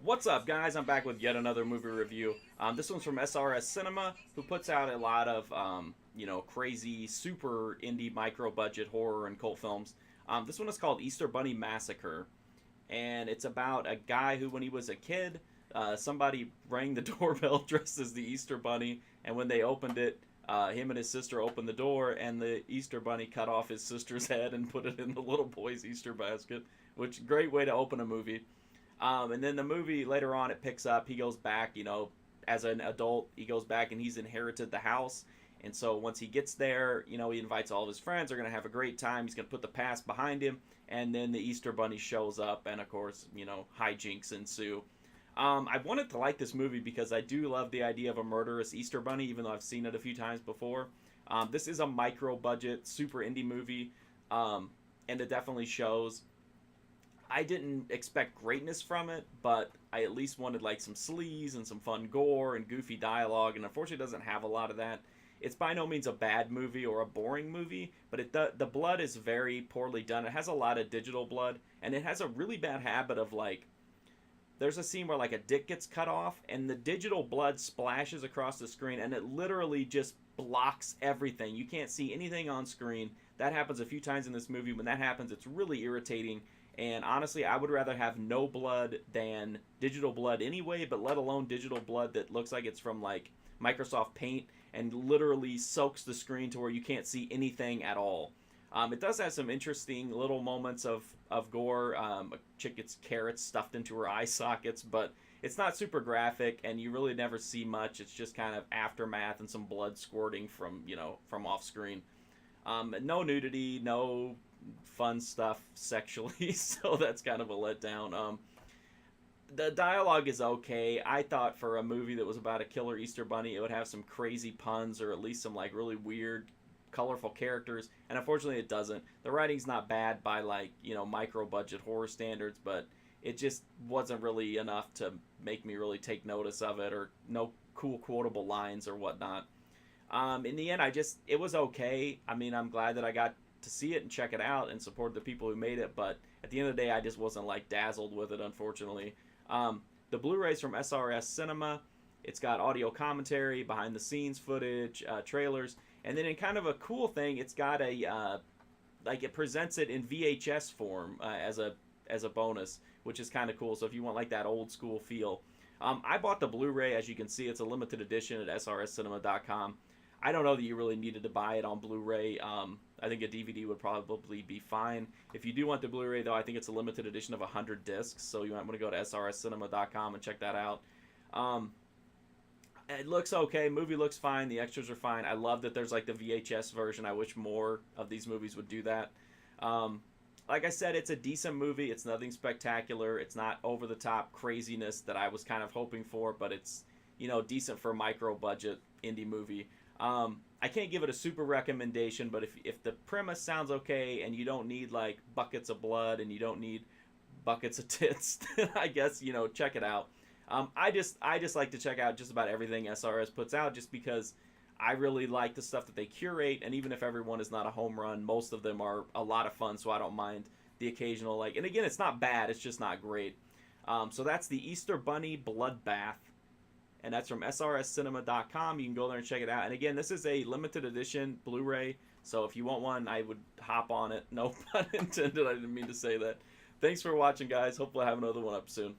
What's up, guys? I'm back with yet another movie review. This one's from SRS Cinema, who puts out a lot of, crazy, super indie, micro-budget horror and cult films. This one is called Easter Bunny Massacre, and it's about a guy who, when he was a kid, somebody rang the doorbell dressed as the Easter Bunny, and when they opened it, him and his sister opened the door, and the Easter Bunny cut off his sister's head and put it in the little boy's Easter basket, which great way to open a movie. And then the movie later on it picks up. He goes back, as an adult, he goes back and he's inherited the house. And so once he gets there, he invites all of his friends. They're gonna have a great time. He's gonna put the past behind him, and then the Easter Bunny shows up, and of course, hijinks ensue. I wanted to like this movie because I do love the idea of a murderous Easter Bunny, even though I've seen it a few times before. This is a micro budget, super indie movie, and it definitely shows. I didn't expect greatness from it, but I at least wanted like some sleaze and some fun gore and goofy dialogue, and unfortunately it doesn't have a lot of that. It's by no means a bad movie or a boring movie, but the blood is very poorly done. It has a lot of digital blood, and it has a really bad habit of like, there's a scene where like a dick gets cut off, and the digital blood splashes across the screen, and it literally just blocks everything. You can't see anything on screen. That happens a few times in this movie. When that happens, it's really irritating. And honestly, I would rather have no blood than digital blood anyway, but let alone digital blood that looks like it's from like Microsoft Paint and literally soaks the screen to where you can't see anything at all. It does have some interesting little moments of gore. A chick gets carrots stuffed into her eye sockets, but it's not super graphic, and you really never see much. It's just kind of aftermath and some blood squirting from off screen. No nudity, no fun stuff sexually, so that's kind of a letdown. The dialogue is okay. I thought for a movie that was about a killer Easter Bunny, it would have some crazy puns or at least some like really weird, colorful characters, and unfortunately it doesn't. The writing's not bad by like micro budget horror standards, but it just wasn't really enough to make me really take notice of it, or no cool quotable lines or whatnot. In the end, it was okay. I mean, I'm glad that I got to see it and check it out and support the people who made it, but at the end of the day, I just wasn't like dazzled with it, unfortunately. The Blu-ray's from SRS Cinema. It's got audio commentary, behind the scenes footage, trailers, and then in kind of a cool thing, it's got a like it presents it in VHS form as a bonus, which is kind of cool. So if you want like that old school feel, I bought the Blu-ray. As you can see, it's a limited edition at srscinema.com. I don't know that you really needed to buy it on Blu-ray. I think a DVD would probably be fine. If you do want the Blu-ray, though, I think it's a limited edition of 100 discs, so you might want to go to srscinema.com and check that out. It looks okay. Movie looks fine. The extras are fine. I love that there's like the VHS version. I wish more of these movies would do that. Like I said, it's a decent movie. It's nothing spectacular. It's not over-the-top craziness that I was kind of hoping for, but it's, decent for a micro-budget indie movie. I can't give it a super recommendation, but if the premise sounds okay and you don't need like buckets of blood and you don't need buckets of tits, then I guess check it out. I just like to check out just about everything SRS puts out, just because I really like the stuff that they curate, and even if everyone is not a home run, most of them are a lot of fun, so I don't mind the occasional like. And again, it's not bad, it's just not great. So that's the Easter Bunny Bloodbath, and that's from srscinema.com. You can go there and check it out. And again, this is a limited edition Blu-ray, so if you want one, I would hop on it. No pun intended, I didn't mean to say that. Thanks for watching, guys. Hopefully I have another one up soon.